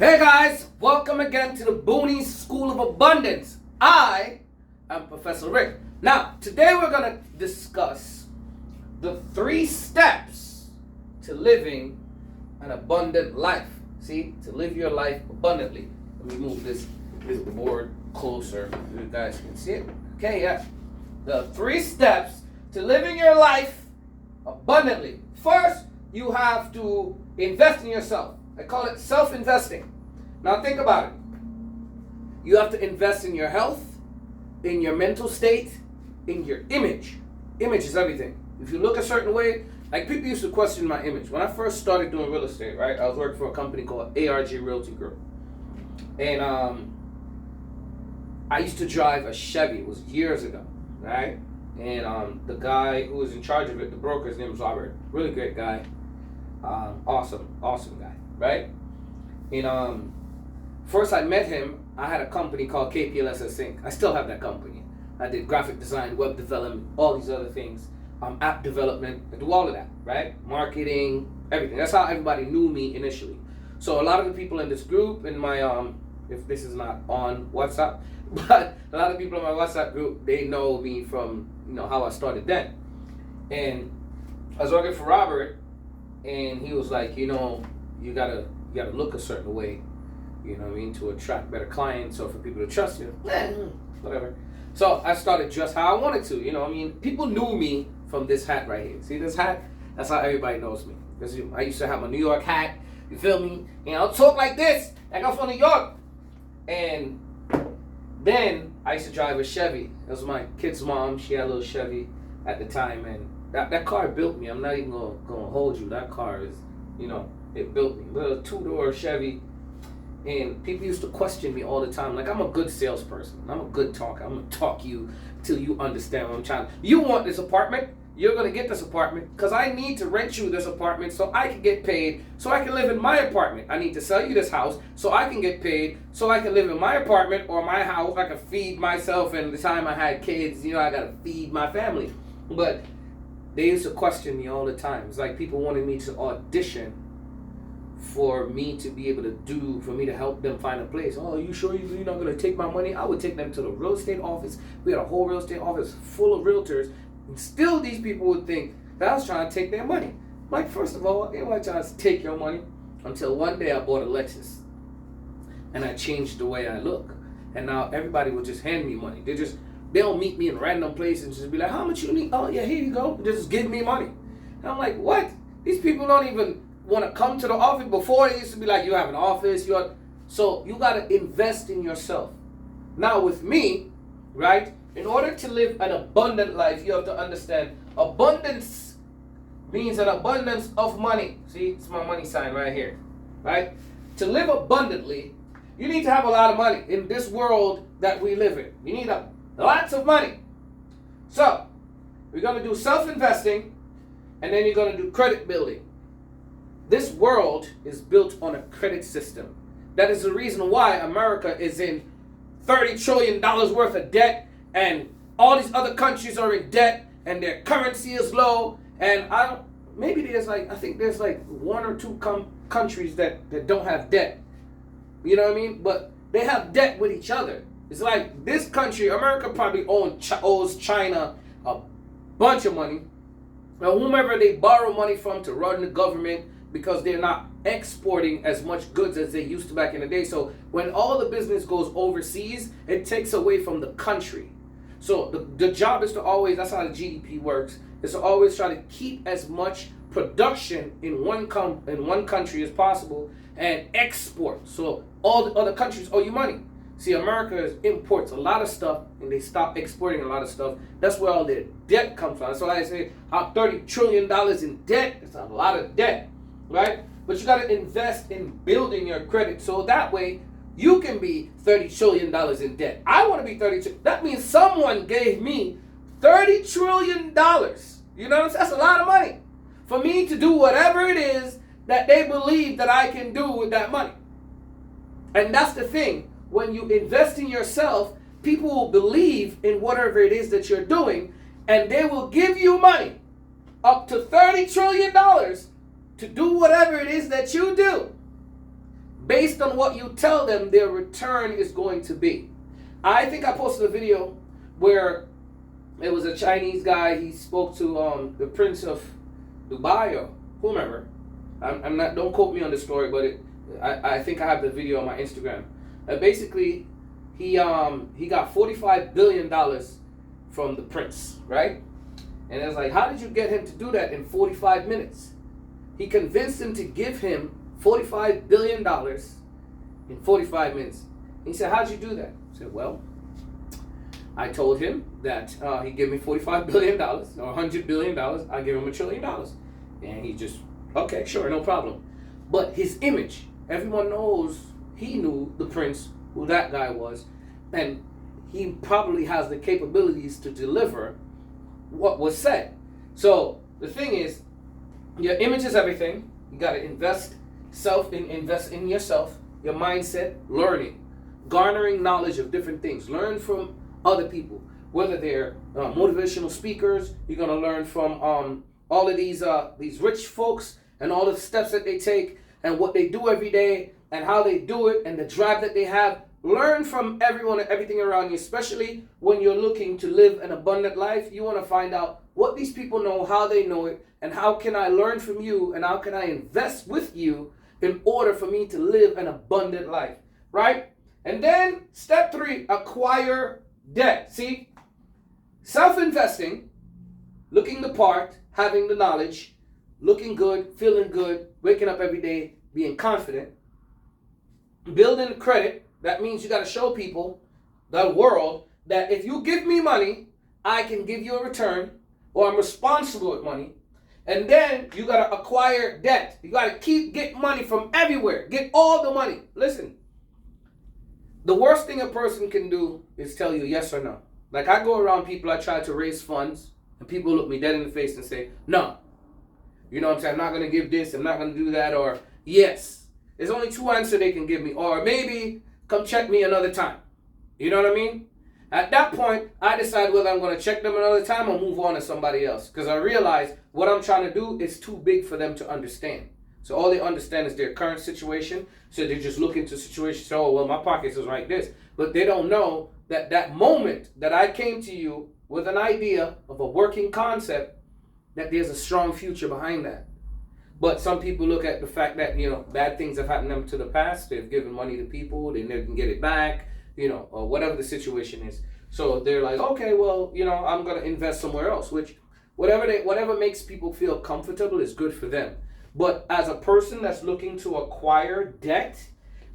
Hey guys, welcome again to the BOONIES School of Abundance. I am Professor Rick. Now, today we're going to discuss the 3 steps to living an abundant life. See, to live your life abundantly. Let me move this board closer so you guys can see it. Okay, yeah. The 3 steps to living your life abundantly. First, you have to invest in yourself. I call it self-investing. Now think about it. You have to invest in your health, in your mental state, in your image. Image is everything. If you look a certain way, like people used to question my image. When I first started doing real estate, right, I was working for a company called ARG Realty Group. And I used to drive a Chevy. It was years ago, right? And the guy who was in charge of it, the broker, his name was Robert. Really great guy. Awesome guy, right? And first I met him, I had a company called KPLSS Inc. I still have that company. I did graphic design, web development, all these other things, app development. I do all of that, right? Marketing, everything. That's how everybody knew me initially. So a lot of the people in this group, in my if this is not on WhatsApp, but a lot of people in my WhatsApp group, they know me from how I started then. And I was working for Robert, and he was like, you gotta look a certain way, to attract better clients or for people to trust you. Whatever. So I started just how I wanted to, people knew me from this hat right here. See this hat? That's how everybody knows me. Because I used to have my New York hat, you feel me? And I'll talk like this, like I'm from New York. And then I used to drive a Chevy. That was my kid's mom. She had a little Chevy at the time, and that car built me. I'm not even gonna hold you. That car is, it built me. Little 2-door Chevy. And people used to question me all the time. Like, I'm a good salesperson. I'm a good talker. I'm going to talk you till you understand what I'm trying to. You want this apartment? You're going to get this apartment because I need to rent you this apartment so I can get paid so I can live in my apartment. I need to sell you this house so I can get paid so I can live in my apartment or my house. I can feed myself, and the time I had kids, I got to feed my family. But they used to question me all the time. It's like people wanted me to audition for me to be able to for me to help them find a place. Oh, are you sure you're not going to take my money? I would take them to the real estate office. We had a whole real estate office full of realtors, and still these people would think that I was trying to take their money. Like, first of all, I ain't trying to take your money. Until one day I bought a Lexus, and I changed the way I look, and now everybody will just hand me money. They'll meet me in random places and just be like, how much you need? Oh yeah, here you go. Just give me money. And I'm like, what? These people don't even want to come to the office. Before, it used to be like, you have an office, so you got to invest in yourself. Now with me, right, in order to live an abundant life, you have to understand abundance means an abundance of money. See, it's my money sign right here, right? To live abundantly, you need to have a lot of money in this world that we live in. You need lots of money. So we're going to do self-investing, and then you're going to do credit building. This world is built on a credit system. That is the reason why America is in $30 trillion worth of debt, and all these other countries are in debt, and their currency is low. And I think there's like 1 or 2 countries that don't have debt. You know what I mean? But they have debt with each other. It's like this country, America, probably owes China a bunch of money. Now, whomever they borrow money from to run the government, because they're not exporting as much goods as they used to back in the day. So when all the business goes overseas, it takes away from the country. So the job is to always, that's how the GDP works, is to always try to keep as much production in one country as possible and export. So all the other countries owe you money. See, America imports a lot of stuff, and they stop exporting a lot of stuff. That's where all their debt comes from. That's why I say $30 trillion in debt. It's a lot of debt. Right? But you got to invest in building your credit so that way you can be $30 trillion in debt. I want to be 30 trillion. That means someone gave me $30 trillion. You know what I'm saying? That's a lot of money for me to do whatever it is that they believe that I can do with that money. And that's the thing. When you invest in yourself, people will believe in whatever it is that you're doing, and they will give you money up to $30 trillion to do whatever it is that you do. based on what you tell them their return is going to be. I think I posted a video where it was a Chinese guy. He spoke to the Prince of Dubai or whomever. I'm not. Don't quote me on the story, but I think I have the video on my Instagram. Basically, he got $45 billion from the prince, right? And it's like, how did you get him to do that in 45 minutes? He convinced him to give him $45 billion in 45 minutes. He said, how'd you do that? I said, well, I told him that he'd give me $45 billion or $100 billion. I give him $1 trillion. And he just, okay, sure, no problem. But his image, everyone knows, he knew the prince, who that guy was, and he probably has the capabilities to deliver what was said. So the thing is, your image is everything. You got to invest in yourself, your mindset, learning, garnering knowledge of different things. Learn from other people, whether they're motivational speakers. You're gonna learn from all of these rich folks and all the steps that they take and what they do every day and how they do it and the drive that they have. Learn from everyone and everything around you, especially when you're looking to live an abundant life. You want to find out what these people know, how they know it, and how can I learn from you and how can I invest with you in order for me to live an abundant life, right? And then step 3, acquire debt. See, self-investing, looking the part, having the knowledge, looking good, feeling good, waking up every day, being confident, building credit. That means you got to show people, the world, that if you give me money, I can give you a return, or I'm responsible with money. And then you got to acquire debt. You got to get money from everywhere. Get all the money. Listen, the worst thing a person can do is tell you yes or no. Like, I go around people, I try to raise funds, and people look me dead in the face and say, no. You know what I'm saying? I'm not going to give this, I'm not going to do that, or yes. There's only 2 answers they can give me, or maybe come check me another time. You know what I mean? At that point, I decide whether I'm going to check them another time or move on to somebody else. Because I realize what I'm trying to do is too big for them to understand. So all they understand is their current situation. So they just look into situations, so, oh, well, my pockets is like this. But they don't know that that moment that I came to you with an idea of a working concept, that there's a strong future behind that. But some people look at the fact that, you know, bad things have happened to them to the past. They've given money to people. They never can get it back, you know, or whatever the situation is. So they're like, okay, well, you know, I'm going to invest somewhere else, which whatever makes people feel comfortable is good for them. But as a person that's looking to acquire debt,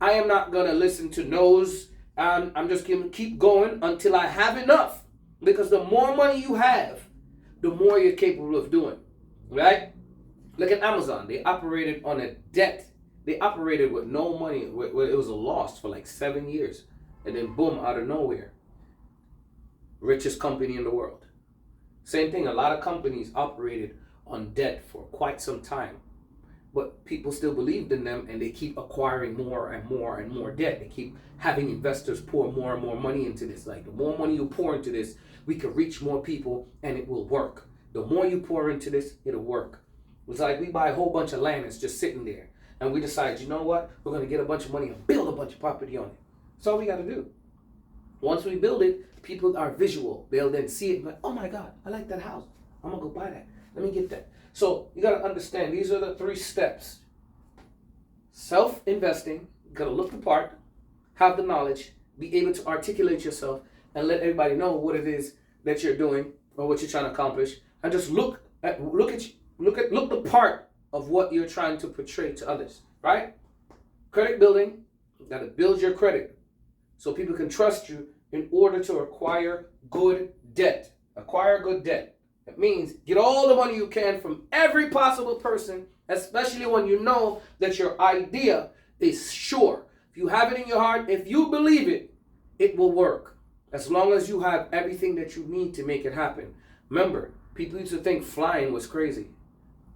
I am not going to listen to no's. I'm just going to keep going until I have enough. Because the more money you have, the more you're capable of doing, right? Look at Amazon. They operated on a debt. They operated with no money. It was a loss for like 7 years. And then boom, out of nowhere. Richest company in the world. Same thing, a lot of companies operated on debt for quite some time. But people still believed in them and they keep acquiring more and more and more debt. They keep having investors pour more and more money into this. Like, the more money you pour into this, we can reach more people and it will work. The more you pour into this, it'll work. It's like we buy a whole bunch of land that's just sitting there. And we decide, you know what? We're going to get a bunch of money and build a bunch of property on it. That's all we got to do. Once we build it, people are visual. They'll then see it and be like, oh my God, I like that house. I'm going to go buy that. Let me get that. So you got to understand, these are the 3 steps. Self-investing, you got to look the part, have the knowledge, be able to articulate yourself, and let everybody know what it is that you're doing or what you're trying to accomplish. And just look the part of what you're trying to portray to others, right? Credit building, you got to build your credit so people can trust you in order to acquire good debt. Acquire good debt. That means get all the money you can from every possible person, especially when you know that your idea is sure. If you have it in your heart, if you believe it, it will work. As long as you have everything that you need to make it happen. Remember, people used to think flying was crazy.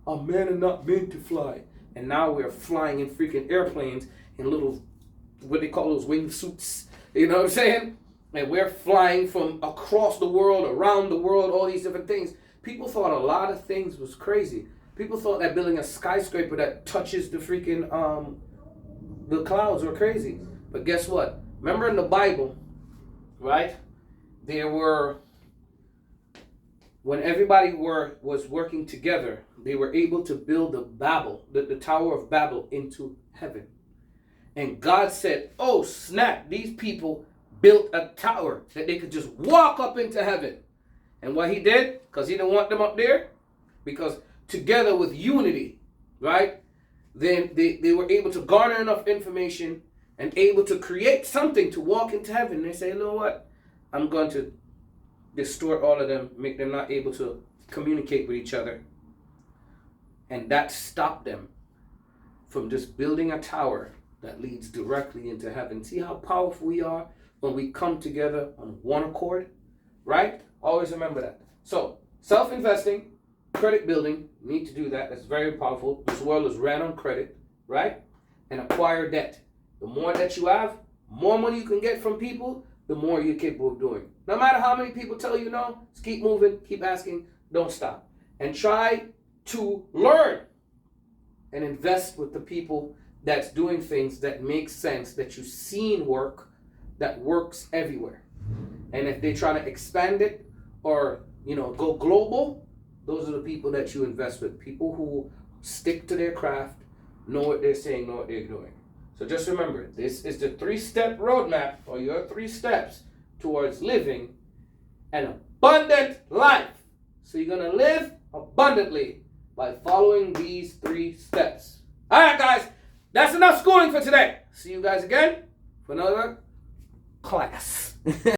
A man is not meant to fly. And now we're flying in freaking airplanes in little, what they call those wingsuits. You know what I'm saying? And we're flying from across the world, around the world, all these different things. People thought a lot of things was crazy. People thought that building a skyscraper that touches the freaking the clouds were crazy. But guess what? Remember in the Bible, right? There were, when everybody was working together, they were able to build the Tower of Babel into heaven. And God said, oh snap, these people built a tower that they could just walk up into heaven. And what he did, because he didn't want them up there, because together with unity, right, then they were able to garner enough information and able to create something to walk into heaven. They say, you know what, I'm going to distort all of them, make them not able to communicate with each other. And that stopped them from just building a tower that leads directly into heaven. See how powerful we are when we come together on one accord, right? Always remember that. So, self-investing, credit building, need to do that. That's very powerful. This world is ran on credit, right? And acquire debt. The more that you have, more money you can get from people, the more you're capable of doing. No matter how many people tell you no, just keep moving, keep asking, don't stop. And try to learn and invest with the people that's doing things that make sense, that you've seen work, that works everywhere. And if they try to expand it or, go global, those are the people that you invest with. People who stick to their craft, know what they're saying, know what they're doing. So just remember, this is the 3-step roadmap, or your 3 steps towards living an abundant life. So you're going to live abundantly by following these 3 steps. All right, guys, that's enough schooling for today. See you guys again for another class.